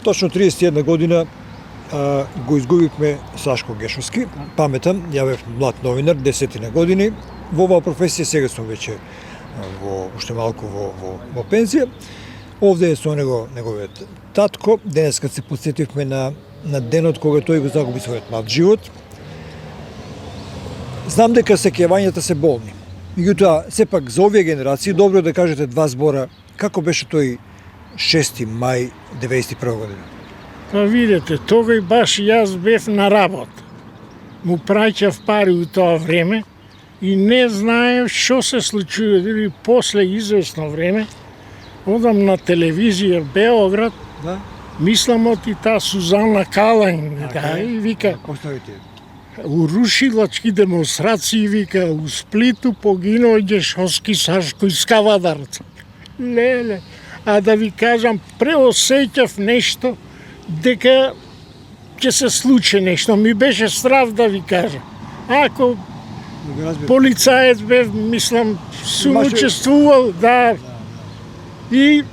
Точно 31 година го изгубивме Сашко Гешовски, паметам, ја бев млад новинар, 10 години, во оваа професија, сега сум веќе уште малку во пензија. Овде е со него неговиот татко, денес кад се подсетивме на денот кога тој го загуби својот млад живот. Знам дека сеќавањата се болни. Меѓутоа, сепак за овие генерации добро да кажете два збора како беше тој 6 мај 91 година. Па видете, тогаш баш јас бев на работа. Му праќав пари у тоа време и не знаев што се случува. Дали после известно време одам на телевизија в Београд, Да? мислам и таа Сузана Калан, и вика, Поставите. у рушилачки демонстрации, вика, у Сплиту погинал Гешовски Сашко из Кавадарца. Леле, а да ви кажам, преосеќав нешто, дека ќе се случи нешто. Ми беше страв да ви кажам. Ако полицаец бев, мислам, сум учествувал, да. И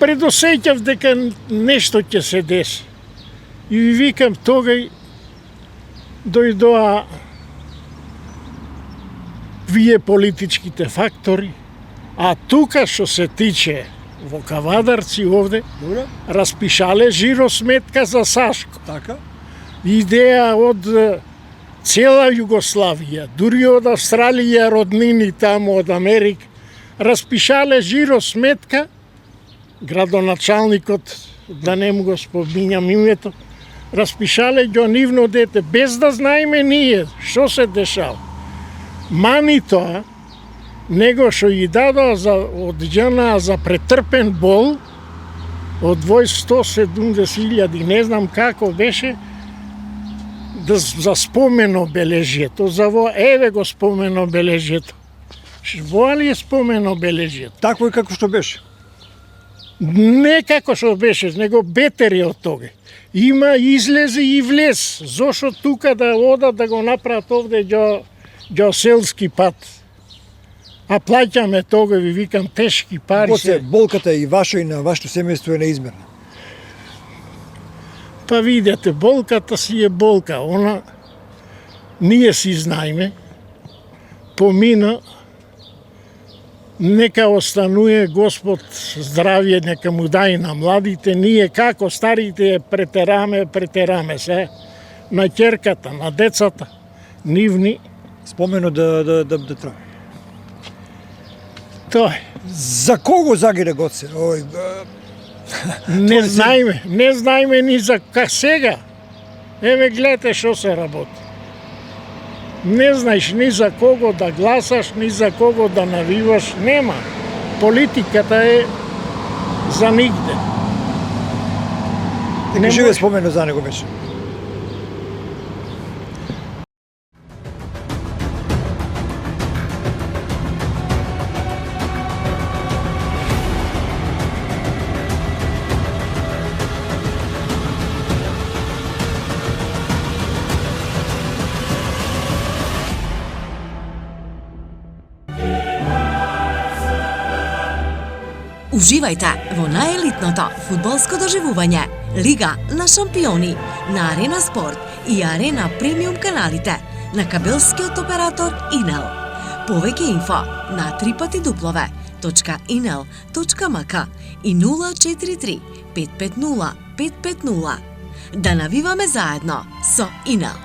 предосеќав дека нешто ќе се деси. И ви викам, тогај дојдоа вие политичките фактори, а тука што се тиче во Кавадарци овде, Добре? распишале жиросметка за Сашко. Така? Идеја од цела Југославија, дури од Австралија, роднини таму од Америка, распишале жиросметка, градоначалникот, да не му го споминјам името, распишале го нивно дете, без да знаеме ние што се дешава. Мани тоа, него што ги дадоа од џана за претрпен бол, одвој 170.000, не знам како беше, за спомен обележјето, еве го спомен обележјето. Во ли е спомен обележјето? Такво и како што беше. Не како што беше, него бетер е од тога. Има излезе и влез. Зошто тука да одат да го направат овде ѓоселски пат? А плаќаме тога, ви викам, тешки пари После болката и ваша и на вашето семејство е неизмерна. Па видете, болката си е болка. Она, ние си знаеме, помина, нека остануе Господ здравје, нека му дај на младите, ние како старите претераме се, на ќерката, на децата, нивни. Спомено да трае. Тоа е. За кого загине Гоце? Не знаеме ни за как сега. Еве гледате што се работи. Не знаеш ни за кого да гласаш, ни за кого да навиваш, нема. Политиката е за нигде. Нека живе спомено за него вече. Уживајте во наjelitното фудбалско доживување Лига на шампиони на Арена Спорт и Арена Премиум каналите на кабелскиот оператор Инел. Повеќе инфо на www.inel.mk и 043 550 550. Да навиваме заедно со Инел.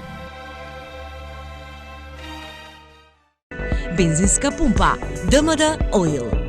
Бензинска пумпа ДМД Оил.